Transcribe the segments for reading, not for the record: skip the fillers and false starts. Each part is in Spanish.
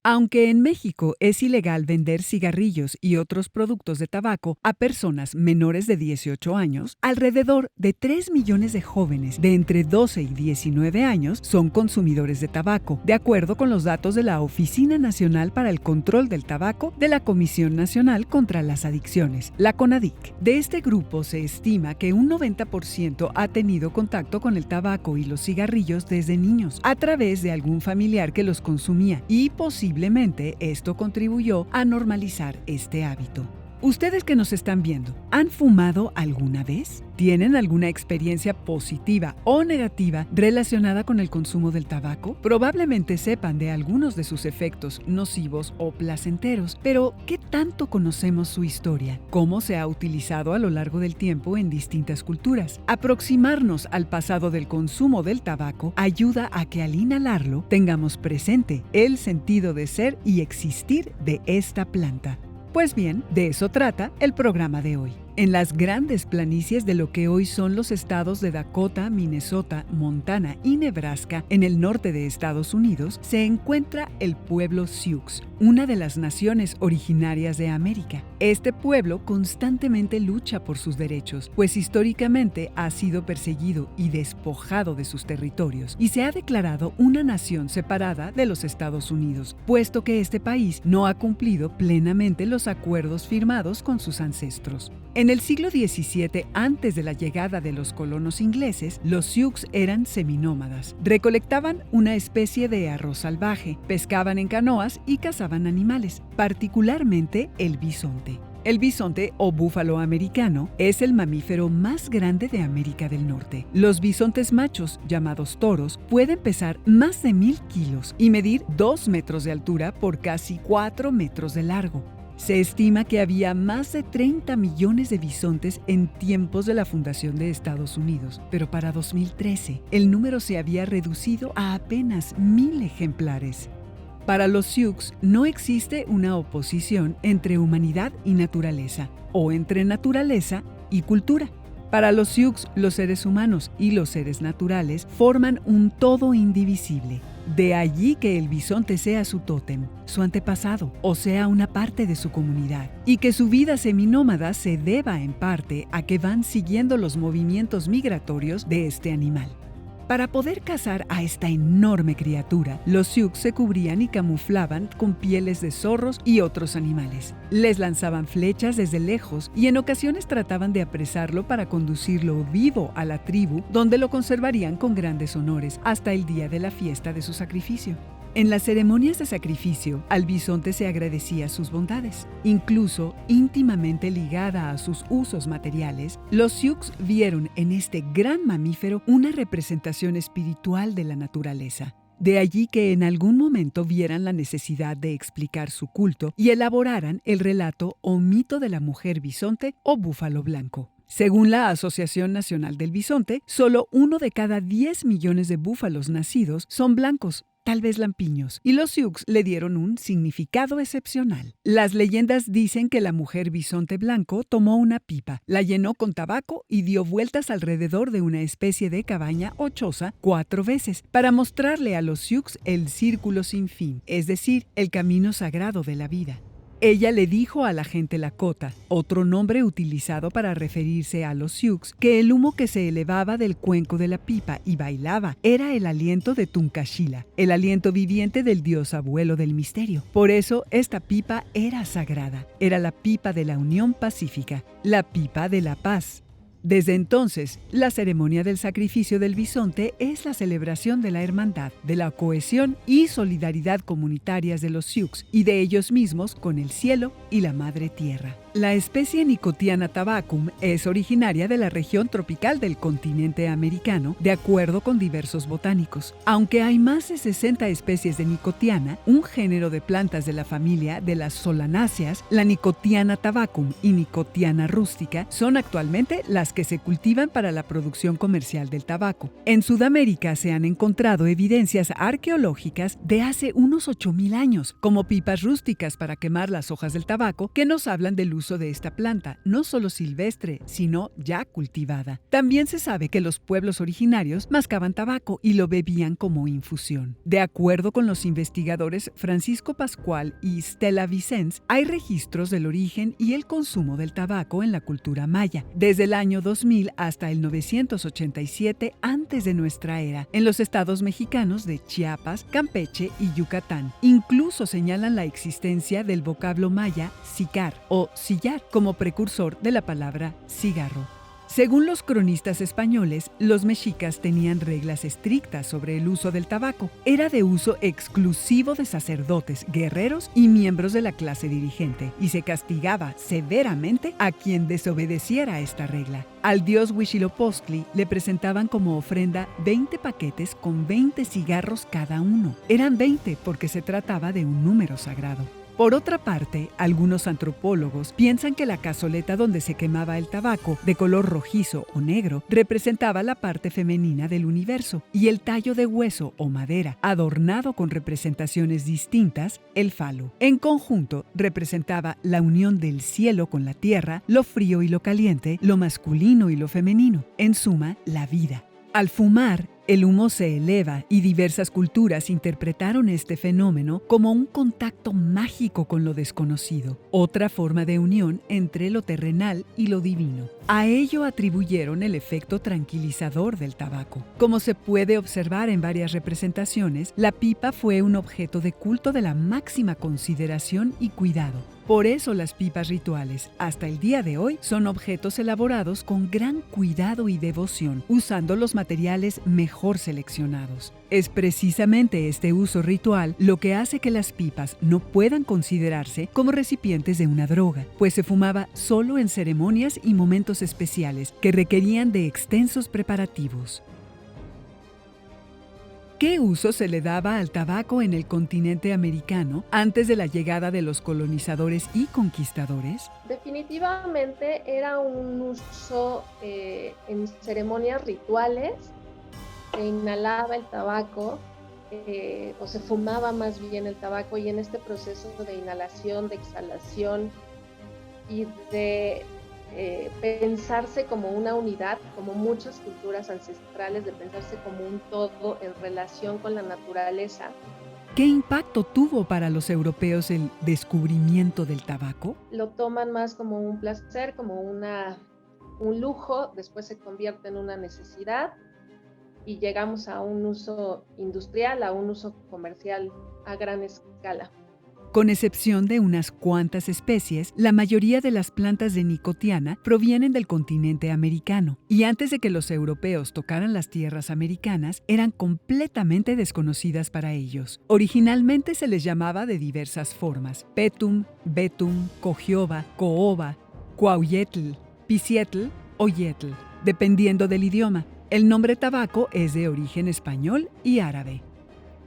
Aunque en México es ilegal vender cigarrillos y otros productos de tabaco a personas menores de 18 años, alrededor de 3 millones de jóvenes de entre 12 y 19 años son consumidores de tabaco, de acuerdo con los datos de la Oficina Nacional para el Control del Tabaco de la Comisión Nacional contra las Adicciones, la CONADIC. De este grupo se estima que un 90% ha tenido contacto con el tabaco y los cigarrillos desde niños, a través de algún familiar que los consumía, y posiblemente esto contribuyó a normalizar este hábito. Ustedes que nos están viendo, ¿han fumado alguna vez? ¿Tienen alguna experiencia positiva o negativa relacionada con el consumo del tabaco? Probablemente sepan de algunos de sus efectos nocivos o placenteros, pero ¿qué tanto conocemos su historia? ¿Cómo se ha utilizado a lo largo del tiempo en distintas culturas? Aproximarnos al pasado del consumo del tabaco ayuda a que al inhalarlo tengamos presente el sentido de ser y existir de esta planta. Pues bien, de eso trata el programa de hoy. En las grandes planicies de lo que hoy son los estados de Dakota, Minnesota, Montana y Nebraska, en el norte de Estados Unidos, se encuentra el pueblo Sioux, una de las naciones originarias de América. Este pueblo constantemente lucha por sus derechos, pues históricamente ha sido perseguido y despojado de sus territorios, y se ha declarado una nación separada de los Estados Unidos, puesto que este país no ha cumplido plenamente los acuerdos firmados con sus ancestros. En el siglo XVII, antes de la llegada de los colonos ingleses, los Sioux eran seminómadas. Recolectaban una especie de arroz salvaje, pescaban en canoas y cazaban animales, particularmente el bisonte. El bisonte o búfalo americano es el mamífero más grande de América del Norte. Los bisontes machos, llamados toros, pueden pesar más de 1,000 kilos y medir 2 metros de altura por casi 4 metros de largo. Se estima que había más de 30 millones de bisontes en tiempos de la fundación de Estados Unidos, pero para 2013 el número se había reducido a apenas 1,000 ejemplares. Para los Sioux no existe una oposición entre humanidad y naturaleza, o entre naturaleza y cultura. Para los Sioux, los seres humanos y los seres naturales forman un todo indivisible. De allí que el bisonte sea su tótem, su antepasado, o sea una parte de su comunidad, y que su vida seminómada se deba en parte a que van siguiendo los movimientos migratorios de este animal. Para poder cazar a esta enorme criatura, los Sioux se cubrían y camuflaban con pieles de zorros y otros animales. Les lanzaban flechas desde lejos y en ocasiones trataban de apresarlo para conducirlo vivo a la tribu, donde lo conservarían con grandes honores hasta el día de la fiesta de su sacrificio. En las ceremonias de sacrificio, al bisonte se agradecía sus bondades. Incluso íntimamente ligada a sus usos materiales, los Sioux vieron en este gran mamífero una representación espiritual de la naturaleza. De allí que en algún momento vieran la necesidad de explicar su culto y elaboraran el relato o mito de la mujer bisonte o búfalo blanco. Según la Asociación Nacional del Bisonte, solo 1 de cada 10 millones de búfalos nacidos son blancos, tal vez lampiños, y los Sioux le dieron un significado excepcional. Las leyendas dicen que la mujer bisonte blanco tomó una pipa, la llenó con tabaco y dio vueltas alrededor de una especie de cabaña o choza 4 veces para mostrarle a los Sioux el círculo sin fin, es decir, el camino sagrado de la vida. Ella le dijo a la gente Lakota, otro nombre utilizado para referirse a los Sioux, que el humo que se elevaba del cuenco de la pipa y bailaba era el aliento de Tunkashila, el aliento viviente del dios abuelo del misterio. Por eso esta pipa era sagrada, era la pipa de la unión pacífica, la pipa de la paz. Desde entonces, la ceremonia del sacrificio del bisonte es la celebración de la hermandad, de la cohesión y solidaridad comunitarias de los Sioux y de ellos mismos con el cielo y la madre tierra. La especie Nicotiana tabacum es originaria de la región tropical del continente americano, de acuerdo con diversos botánicos. Aunque hay más de 60 especies de Nicotiana, un género de plantas de la familia de las solanáceas, la Nicotiana tabacum y Nicotiana rústica son actualmente las que se cultivan para la producción comercial del tabaco. En Sudamérica se han encontrado evidencias arqueológicas de hace unos 8,000 años, como pipas rústicas para quemar las hojas del tabaco que nos hablan del uso uso de esta planta, no solo silvestre, sino ya cultivada. También se sabe que los pueblos originarios mascaban tabaco y lo bebían como infusión. De acuerdo con los investigadores Francisco Pascual y Stella Vicens, hay registros del origen y el consumo del tabaco en la cultura maya, desde el año 2000 hasta el 987 antes de nuestra era, en los estados mexicanos de Chiapas, Campeche y Yucatán. Incluso señalan la existencia del vocablo maya sicar o sillar como precursor de la palabra cigarro. Según los cronistas españoles, los mexicas tenían reglas estrictas sobre el uso del tabaco. Era de uso exclusivo de sacerdotes, guerreros y miembros de la clase dirigente, y se castigaba severamente a quien desobedeciera esta regla. Al dios Huitzilopochtli le presentaban como ofrenda 20 paquetes con 20 cigarros cada uno. Eran 20 porque se trataba de un número sagrado. Por otra parte, algunos antropólogos piensan que la cazoleta donde se quemaba el tabaco, de color rojizo o negro, representaba la parte femenina del universo, y el tallo de hueso o madera, adornado con representaciones distintas, el falo. En conjunto, representaba la unión del cielo con la tierra, lo frío y lo caliente, lo masculino y lo femenino, en suma, la vida. Al fumar, el humo se eleva y diversas culturas interpretaron este fenómeno como un contacto mágico con lo desconocido, otra forma de unión entre lo terrenal y lo divino. A ello atribuyeron el efecto tranquilizador del tabaco. Como se puede observar en varias representaciones, la pipa fue un objeto de culto de la máxima consideración y cuidado. Por eso las pipas rituales, hasta el día de hoy, son objetos elaborados con gran cuidado y devoción, usando los materiales mejor seleccionados. Es precisamente este uso ritual lo que hace que las pipas no puedan considerarse como recipientes de una droga, pues se fumaba solo en ceremonias y momentos especiales que requerían de extensos preparativos. ¿Qué uso se le daba al tabaco en el continente americano antes de la llegada de los colonizadores y conquistadores? Definitivamente era un uso en ceremonias rituales. Se inhalaba el tabaco o se fumaba más bien el tabaco, y en este proceso de inhalación, de exhalación y de pensarse como una unidad, como muchas culturas ancestrales, de pensarse como un todo en relación con la naturaleza. ¿Qué impacto tuvo para los europeos el descubrimiento del tabaco? Lo toman más como un placer, como un lujo, después se convierte en una necesidad y llegamos a un uso industrial, a un uso comercial a gran escala. Con excepción de unas cuantas especies, la mayoría de las plantas de nicotiana provienen del continente americano, y antes de que los europeos tocaran las tierras americanas, eran completamente desconocidas para ellos. Originalmente se les llamaba de diversas formas: petum, betum, cojioba, cooba, cuauyetl, picietl o yetl, dependiendo del idioma. El nombre tabaco es de origen español y árabe.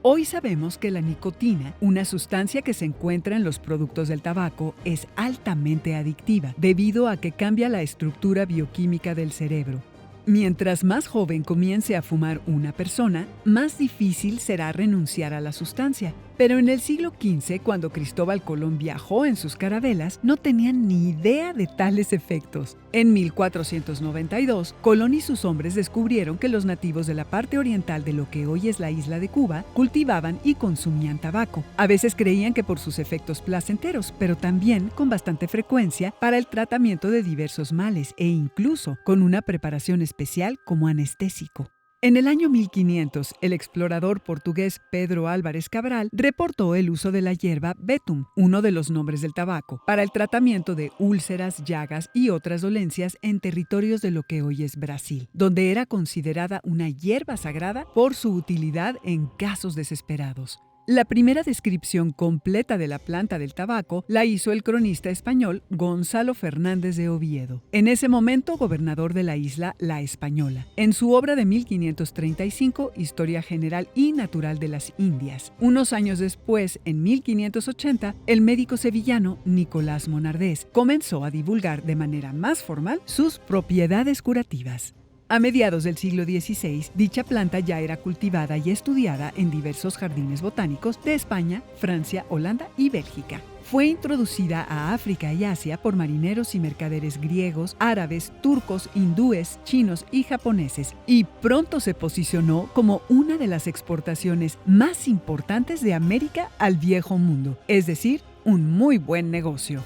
Hoy sabemos que la nicotina, una sustancia que se encuentra en los productos del tabaco, es altamente adictiva debido a que cambia la estructura bioquímica del cerebro. Mientras más joven comience a fumar una persona, más difícil será renunciar a la sustancia. Pero en el siglo XV, cuando Cristóbal Colón viajó en sus carabelas, no tenían ni idea de tales efectos. En 1492, Colón y sus hombres descubrieron que los nativos de la parte oriental de lo que hoy es la isla de Cuba cultivaban y consumían tabaco. A veces creían que por sus efectos placenteros, pero también con bastante frecuencia para el tratamiento de diversos males e incluso con una preparación especial como anestésico. En el año 1500, el explorador portugués Pedro Álvares Cabral reportó el uso de la hierba betum, uno de los nombres del tabaco, para el tratamiento de úlceras, llagas y otras dolencias en territorios de lo que hoy es Brasil, donde era considerada una hierba sagrada por su utilidad en casos desesperados. La primera descripción completa de la planta del tabaco la hizo el cronista español Gonzalo Fernández de Oviedo, en ese momento gobernador de la isla La Española, en su obra de 1535, Historia General y Natural de las Indias. Unos años después, en 1580, el médico sevillano Nicolás Monardés comenzó a divulgar de manera más formal sus propiedades curativas. A mediados del siglo XVI, dicha planta ya era cultivada y estudiada en diversos jardines botánicos de España, Francia, Holanda y Bélgica. Fue introducida a África y Asia por marineros y mercaderes griegos, árabes, turcos, hindúes, chinos y japoneses, y pronto se posicionó como una de las exportaciones más importantes de América al Viejo Mundo, es decir, un muy buen negocio.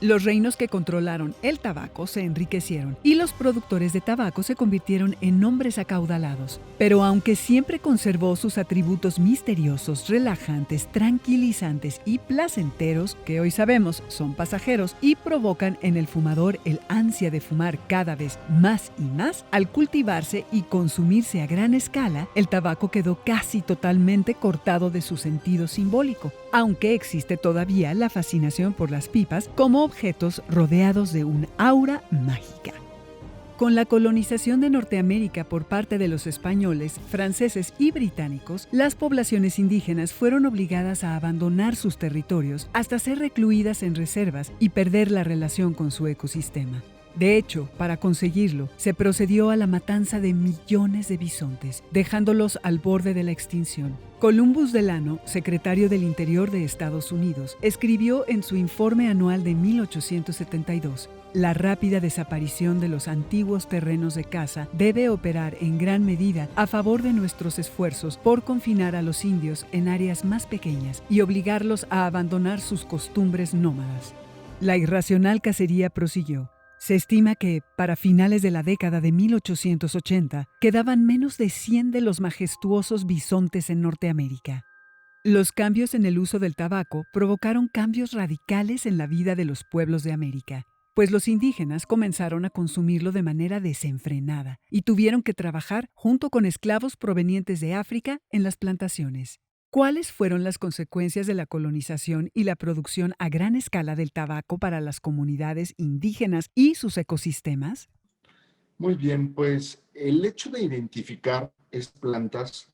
Los reinos que controlaron el tabaco se enriquecieron y los productores de tabaco se convirtieron en hombres acaudalados. Pero aunque siempre conservó sus atributos misteriosos, relajantes, tranquilizantes y placenteros, que hoy sabemos son pasajeros y provocan en el fumador el ansia de fumar cada vez más y más, al cultivarse y consumirse a gran escala, el tabaco quedó casi totalmente cortado de su sentido simbólico, aunque existe todavía la fascinación por las pipas como objetos rodeados de un aura mágica. Con la colonización de Norteamérica por parte de los españoles, franceses y británicos, las poblaciones indígenas fueron obligadas a abandonar sus territorios hasta ser recluidas en reservas y perder la relación con su ecosistema. De hecho, para conseguirlo, se procedió a la matanza de millones de bisontes, dejándolos al borde de la extinción. Columbus Delano, secretario del Interior de Estados Unidos, escribió en su informe anual de 1872: la rápida desaparición de los antiguos terrenos de caza debe operar en gran medida a favor de nuestros esfuerzos por confinar a los indios en áreas más pequeñas y obligarlos a abandonar sus costumbres nómadas. La irracional cacería prosiguió. Se estima que, para finales de la década de 1880, quedaban menos de 100 de los majestuosos bisontes en Norteamérica. Los cambios en el uso del tabaco provocaron cambios radicales en la vida de los pueblos de América, pues los indígenas comenzaron a consumirlo de manera desenfrenada y tuvieron que trabajar junto con esclavos provenientes de África en las plantaciones. ¿Cuáles fueron las consecuencias de la colonización y la producción a gran escala del tabaco para las comunidades indígenas y sus ecosistemas? Muy bien, pues el hecho de identificar estas plantas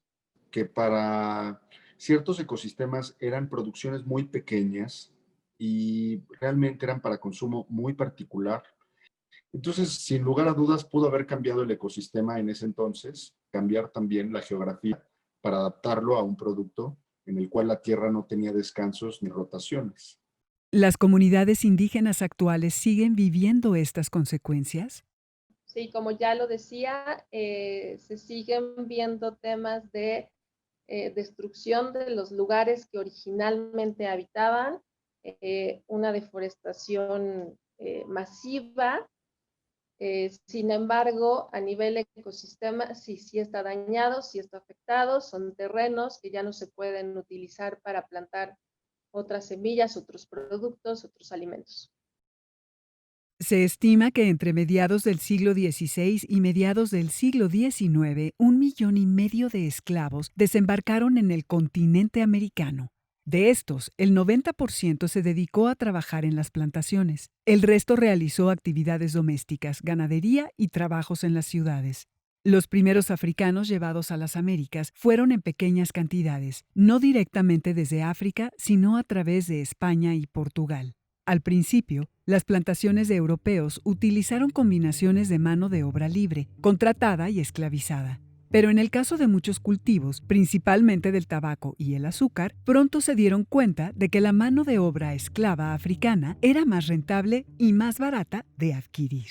que para ciertos ecosistemas eran producciones muy pequeñas y realmente eran para consumo muy particular. Entonces, sin lugar a dudas, pudo haber cambiado el ecosistema en ese entonces, cambiar también la geografía para adaptarlo a un producto en el cual la tierra no tenía descansos ni rotaciones. ¿Las comunidades indígenas actuales siguen viviendo estas consecuencias? Sí, como ya lo decía, se siguen viendo temas de destrucción de los lugares que originalmente habitaban, una deforestación masiva. Sin embargo, a nivel ecosistema, sí está dañado, sí está afectado, son terrenos que ya no se pueden utilizar para plantar otras semillas, otros productos, otros alimentos. Se estima que entre mediados del siglo XVI y mediados del siglo XIX, 1,5 millones de esclavos desembarcaron en el continente americano. De estos, el 90% se dedicó a trabajar en las plantaciones. El resto realizó actividades domésticas, ganadería y trabajos en las ciudades. Los primeros africanos llevados a las Américas fueron en pequeñas cantidades, no directamente desde África, sino a través de España y Portugal. Al principio, las plantaciones de europeos utilizaron combinaciones de mano de obra libre, contratada y esclavizada. Pero en el caso de muchos cultivos, principalmente del tabaco y el azúcar, pronto se dieron cuenta de que la mano de obra esclava africana era más rentable y más barata de adquirir.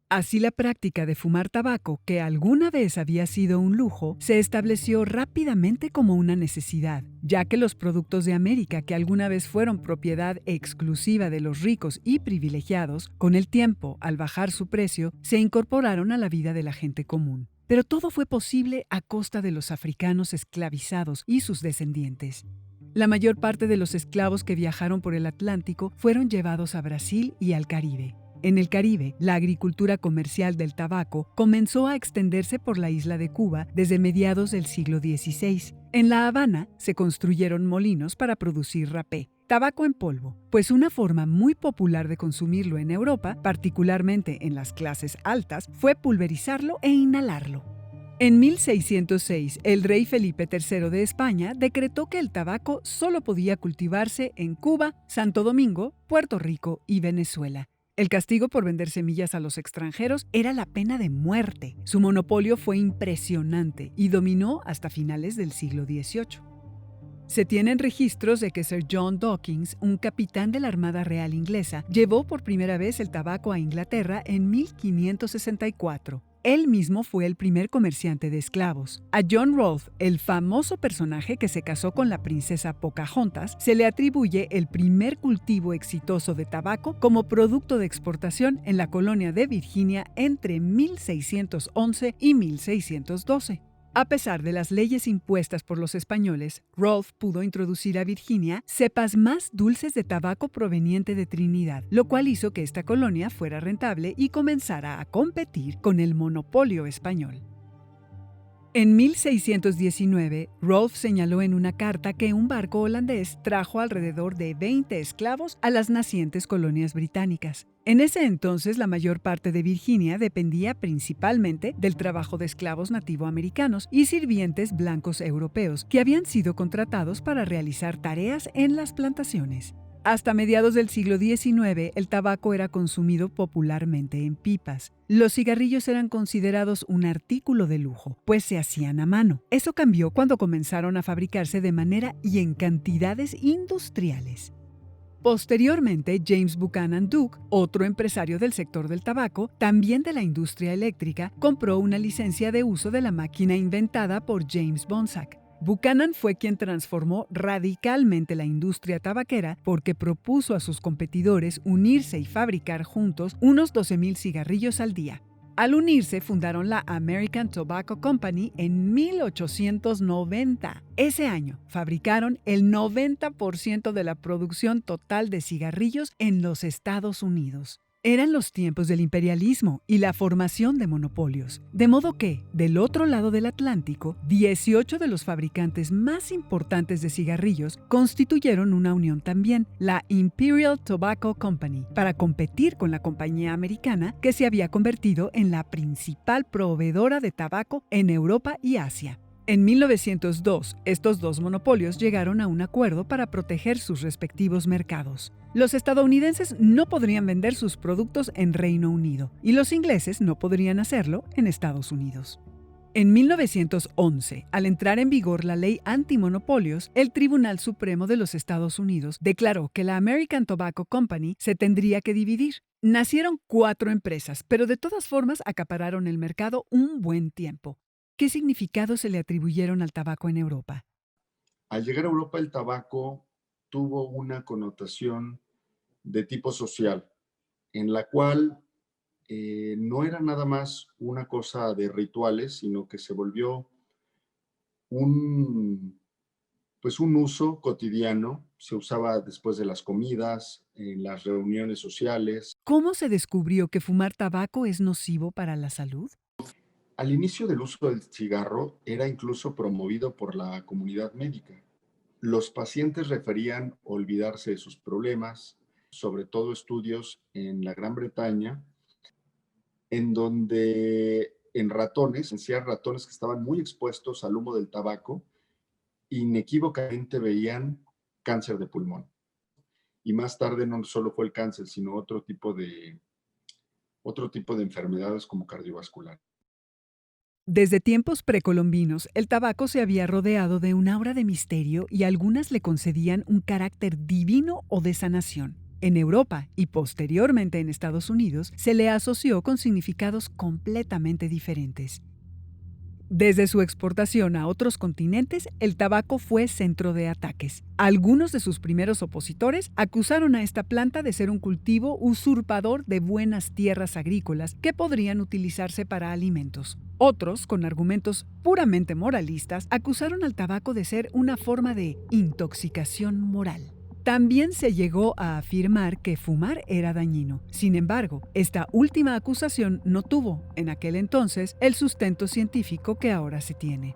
Así la práctica de fumar tabaco, que alguna vez había sido un lujo, se estableció rápidamente como una necesidad, ya que los productos de América que alguna vez fueron propiedad exclusiva de los ricos y privilegiados, con el tiempo, al bajar su precio, se incorporaron a la vida de la gente común. Pero todo fue posible a costa de los africanos esclavizados y sus descendientes. La mayor parte de los esclavos que viajaron por el Atlántico fueron llevados a Brasil y al Caribe. En el Caribe, la agricultura comercial del tabaco comenzó a extenderse por la isla de Cuba desde mediados del siglo XVI. En La Habana se construyeron molinos para producir rapé, tabaco en polvo, pues una forma muy popular de consumirlo en Europa, particularmente en las clases altas, fue pulverizarlo e inhalarlo. En 1606, el rey Felipe III de España decretó que el tabaco solo podía cultivarse en Cuba, Santo Domingo, Puerto Rico y Venezuela. El castigo por vender semillas a los extranjeros era la pena de muerte. Su monopolio fue impresionante y dominó hasta finales del siglo XVIII. Se tienen registros de que Sir John Dawkins, un capitán de la Armada Real Inglesa, llevó por primera vez el tabaco a Inglaterra en 1564. Él mismo fue el primer comerciante de esclavos. A John Rolfe, el famoso personaje que se casó con la princesa Pocahontas, se le atribuye el primer cultivo exitoso de tabaco como producto de exportación en la colonia de Virginia entre 1611 y 1612. A pesar de las leyes impuestas por los españoles, Rolfe pudo introducir a Virginia cepas más dulces de tabaco proveniente de Trinidad, lo cual hizo que esta colonia fuera rentable y comenzara a competir con el monopolio español. En 1619, Rolfe señaló en una carta que un barco holandés trajo alrededor de 20 esclavos a las nacientes colonias británicas. En ese entonces, la mayor parte de Virginia dependía principalmente del trabajo de esclavos nativoamericanos y sirvientes blancos europeos que habían sido contratados para realizar tareas en las plantaciones. Hasta mediados del siglo XIX, el tabaco era consumido popularmente en pipas. Los cigarrillos eran considerados un artículo de lujo, pues se hacían a mano. Eso cambió cuando comenzaron a fabricarse de manera y en cantidades industriales. Posteriormente, James Buchanan Duke, otro empresario del sector del tabaco, también de la industria eléctrica, compró una licencia de uso de la máquina inventada por James Bonsack. Buchanan fue quien transformó radicalmente la industria tabaquera porque propuso a sus competidores unirse y fabricar juntos unos 12,000 cigarrillos al día. Al unirse, fundaron la American Tobacco Company en 1890. Ese año, fabricaron el 90% de la producción total de cigarrillos en los Estados Unidos. Eran los tiempos del imperialismo y la formación de monopolios, de modo que, del otro lado del Atlántico, 18 de los fabricantes más importantes de cigarrillos constituyeron una unión también, la Imperial Tobacco Company, para competir con la compañía americana que se había convertido en la principal proveedora de tabaco en Europa y Asia. En 1902, estos dos monopolios llegaron a un acuerdo para proteger sus respectivos mercados. Los estadounidenses no podrían vender sus productos en Reino Unido y los ingleses no podrían hacerlo en Estados Unidos. En 1911, al entrar en vigor la ley antimonopolios, el Tribunal Supremo de los Estados Unidos declaró que la American Tobacco Company se tendría que dividir. Nacieron 4 empresas, pero de todas formas acapararon el mercado un buen tiempo. ¿Qué significado se le atribuyeron al tabaco en Europa? Al llegar a Europa, el tabaco tuvo una connotación de tipo social, en la cual no era nada más una cosa de rituales, sino que se volvió un, un uso cotidiano. Se usaba después de las comidas, en las reuniones sociales. ¿Cómo se descubrió que fumar tabaco es nocivo para la salud? Al inicio del uso del cigarro era incluso promovido por la comunidad médica. Los pacientes referían olvidarse de sus problemas, sobre todo estudios en la Gran Bretaña, en donde en ratones que estaban muy expuestos al humo del tabaco, inequívocamente veían cáncer de pulmón. Y más tarde no solo fue el cáncer, sino otro tipo de enfermedades como cardiovascular. Desde tiempos precolombinos, el tabaco se había rodeado de un aura de misterio y algunas le concedían un carácter divino o de sanación. En Europa y posteriormente en Estados Unidos, se le asoció con significados completamente diferentes. Desde su exportación a otros continentes, el tabaco fue centro de ataques. Algunos de sus primeros opositores acusaron a esta planta de ser un cultivo usurpador de buenas tierras agrícolas que podrían utilizarse para alimentos. Otros, con argumentos puramente moralistas, acusaron al tabaco de ser una forma de intoxicación moral. También se llegó a afirmar que fumar era dañino. Sin embargo, esta última acusación no tuvo, en aquel entonces, el sustento científico que ahora se tiene.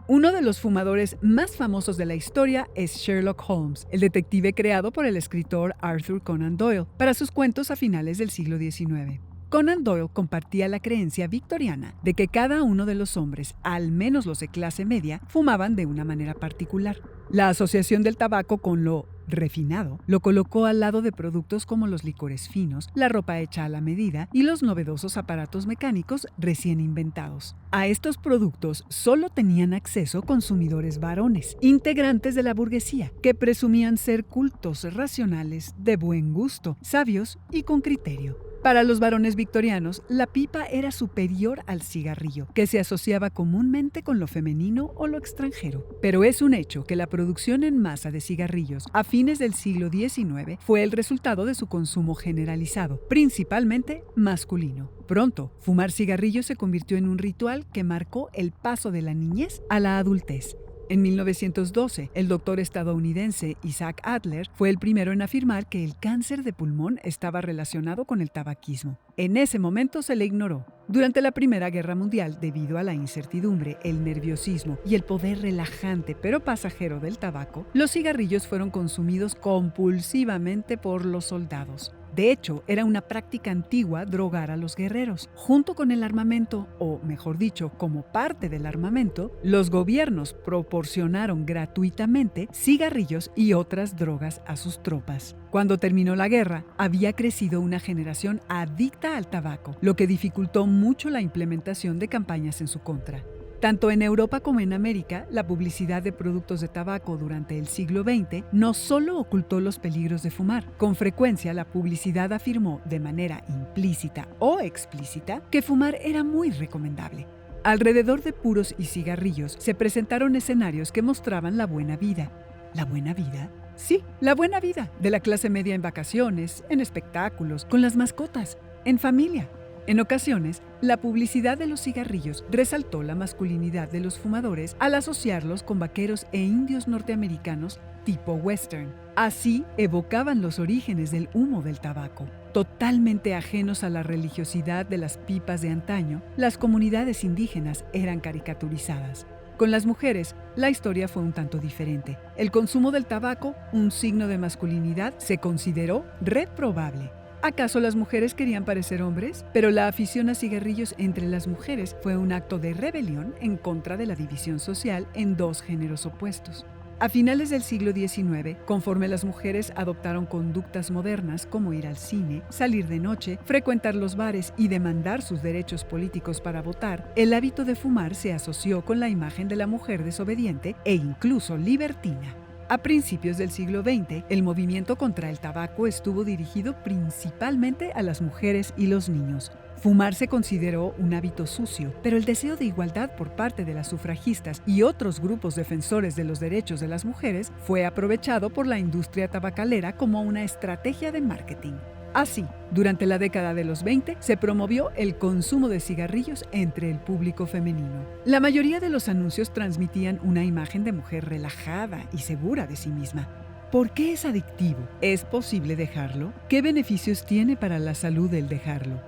Uno de los fumadores más famosos de la historia es Sherlock Holmes, el detective creado por el escritor Arthur Conan Doyle para sus cuentos a finales del siglo XIX. Conan Doyle compartía la creencia victoriana de que cada uno de los hombres, al menos los de clase media, fumaban de una manera particular. La asociación del tabaco con lo refinado, lo colocó al lado de productos como los licores finos, la ropa hecha a la medida y los novedosos aparatos mecánicos recién inventados. A estos productos solo tenían acceso consumidores varones, integrantes de la burguesía, que presumían ser cultos racionales, de buen gusto, sabios y con criterio. Para los varones victorianos, la pipa era superior al cigarrillo, que se asociaba comúnmente con lo femenino o lo extranjero. Pero es un hecho que la producción en masa de cigarrillos a fines del siglo XIX fue el resultado de su consumo generalizado, principalmente masculino. Pronto, fumar cigarrillos se convirtió en un ritual que marcó el paso de la niñez a la adultez. En 1912, el doctor estadounidense Isaac Adler fue el primero en afirmar que el cáncer de pulmón estaba relacionado con el tabaquismo. En ese momento se le ignoró. Durante la Primera Guerra Mundial, debido a la incertidumbre, el nerviosismo y el poder relajante pero pasajero del tabaco, los cigarrillos fueron consumidos compulsivamente por los soldados. De hecho, era una práctica antigua drogar a los guerreros. Junto con el armamento, o mejor dicho, como parte del armamento, los gobiernos proporcionaron gratuitamente cigarrillos y otras drogas a sus tropas. Cuando terminó la guerra, había crecido una generación adicta al tabaco, lo que dificultó mucho la implementación de campañas en su contra. Tanto en Europa como en América, la publicidad de productos de tabaco durante el siglo XX no solo ocultó los peligros de fumar. Con frecuencia, la publicidad afirmó de manera implícita o explícita que fumar era muy recomendable. Alrededor de puros y cigarrillos se presentaron escenarios que mostraban la buena vida. ¿La buena vida? Sí, la buena vida de la clase media en vacaciones, en espectáculos, con las mascotas, en familia. En ocasiones, la publicidad de los cigarrillos resaltó la masculinidad de los fumadores al asociarlos con vaqueros e indios norteamericanos tipo western. Así evocaban los orígenes del humo del tabaco. Totalmente ajenos a la religiosidad de las pipas de antaño, las comunidades indígenas eran caricaturizadas. Con las mujeres, la historia fue un tanto diferente. El consumo del tabaco, un signo de masculinidad, se consideró reprobable. ¿Acaso las mujeres querían parecer hombres? Pero la afición a cigarrillos entre las mujeres fue un acto de rebelión en contra de la división social en dos géneros opuestos. A finales del siglo XIX, conforme las mujeres adoptaron conductas modernas como ir al cine, salir de noche, frecuentar los bares y demandar sus derechos políticos para votar, el hábito de fumar se asoció con la imagen de la mujer desobediente e incluso libertina. A principios del siglo XX, el movimiento contra el tabaco estuvo dirigido principalmente a las mujeres y los niños. Fumar se consideró un hábito sucio, pero el deseo de igualdad por parte de las sufragistas y otros grupos defensores de los derechos de las mujeres fue aprovechado por la industria tabacalera como una estrategia de marketing. Así, durante la década de los 20 se promovió el consumo de cigarrillos entre el público femenino. La mayoría de los anuncios transmitían una imagen de mujer relajada y segura de sí misma. ¿Por qué es adictivo? ¿Es posible dejarlo? ¿Qué beneficios tiene para la salud el dejarlo?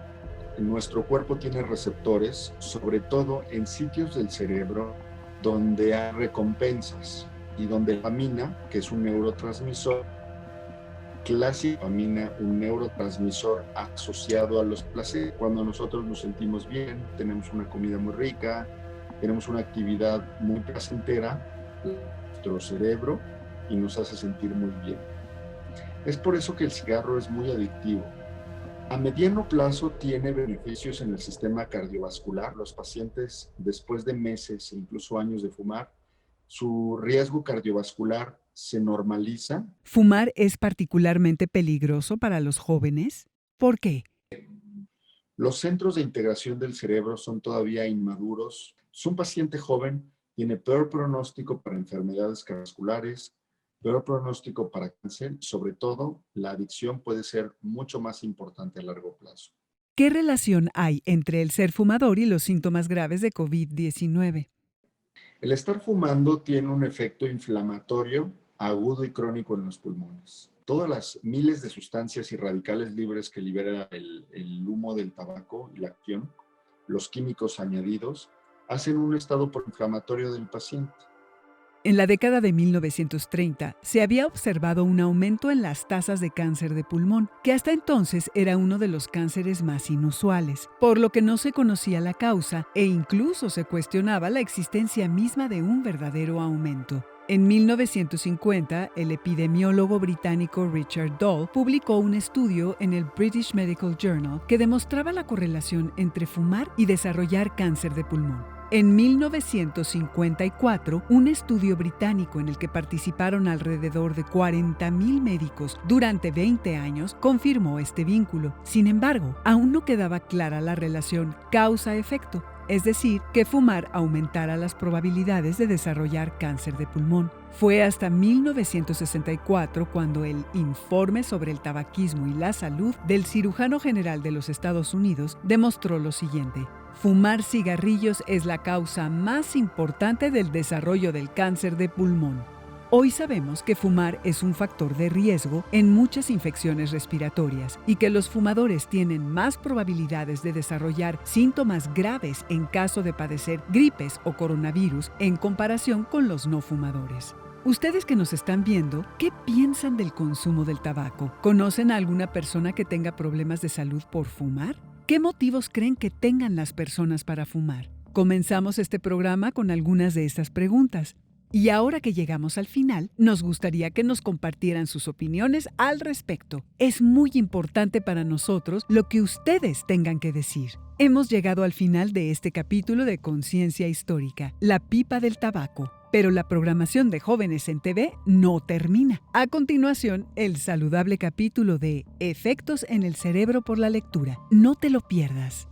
Nuestro cuerpo tiene receptores, sobre todo en sitios del cerebro donde hay recompensas y donde la dopamina, que es un neurotransmisor, dopamina, un neurotransmisor asociado a los placeres. Cuando nosotros nos sentimos bien, tenemos una comida muy rica, tenemos una actividad muy placentera, nuestro cerebro y nos hace sentir muy bien. Es por eso que el cigarro es muy adictivo. A mediano plazo tiene beneficios en el sistema cardiovascular. Los pacientes, después de meses e incluso años de fumar, su riesgo cardiovascular se normaliza. ¿Fumar es particularmente peligroso para los jóvenes? ¿Por qué? Los centros de integración del cerebro son todavía inmaduros. Un paciente joven tiene peor pronóstico para enfermedades cardiovasculares, peor pronóstico para cáncer. Sobre todo, la adicción puede ser mucho más importante a largo plazo. ¿Qué relación hay entre el ser fumador y los síntomas graves de COVID-19? El estar fumando tiene un efecto inflamatorio agudo y crónico en los pulmones. Todas las miles de sustancias y radicales libres que libera el humo del tabaco y la acción, los químicos añadidos, hacen un estado proinflamatorio del paciente. En la década de 1930 se había observado un aumento en las tasas de cáncer de pulmón, que hasta entonces era uno de los cánceres más inusuales, por lo que no se conocía la causa e incluso se cuestionaba la existencia misma de un verdadero aumento. En 1950, el epidemiólogo británico Richard Doll publicó un estudio en el British Medical Journal que demostraba la correlación entre fumar y desarrollar cáncer de pulmón. En 1954, un estudio británico en el que participaron alrededor de 40,000 médicos durante 20 años confirmó este vínculo. Sin embargo, aún no quedaba clara la relación causa-efecto, es decir, que fumar aumentara las probabilidades de desarrollar cáncer de pulmón. Fue hasta 1964 cuando el Informe sobre el tabaquismo y la salud del cirujano general de los Estados Unidos demostró lo siguiente: fumar cigarrillos es la causa más importante del desarrollo del cáncer de pulmón. Hoy sabemos que fumar es un factor de riesgo en muchas infecciones respiratorias y que los fumadores tienen más probabilidades de desarrollar síntomas graves en caso de padecer gripes o coronavirus en comparación con los no fumadores. Ustedes que nos están viendo, ¿qué piensan del consumo del tabaco? ¿Conocen a alguna persona que tenga problemas de salud por fumar? ¿Qué motivos creen que tengan las personas para fumar? Comenzamos este programa con algunas de estas preguntas. Y ahora que llegamos al final, nos gustaría que nos compartieran sus opiniones al respecto. Es muy importante para nosotros lo que ustedes tengan que decir. Hemos llegado al final de este capítulo de Conciencia Histórica, la pipa del tabaco. Pero la programación de Jóvenes en TV no termina. A continuación, el saludable capítulo de Efectos en el cerebro por la lectura. No te lo pierdas.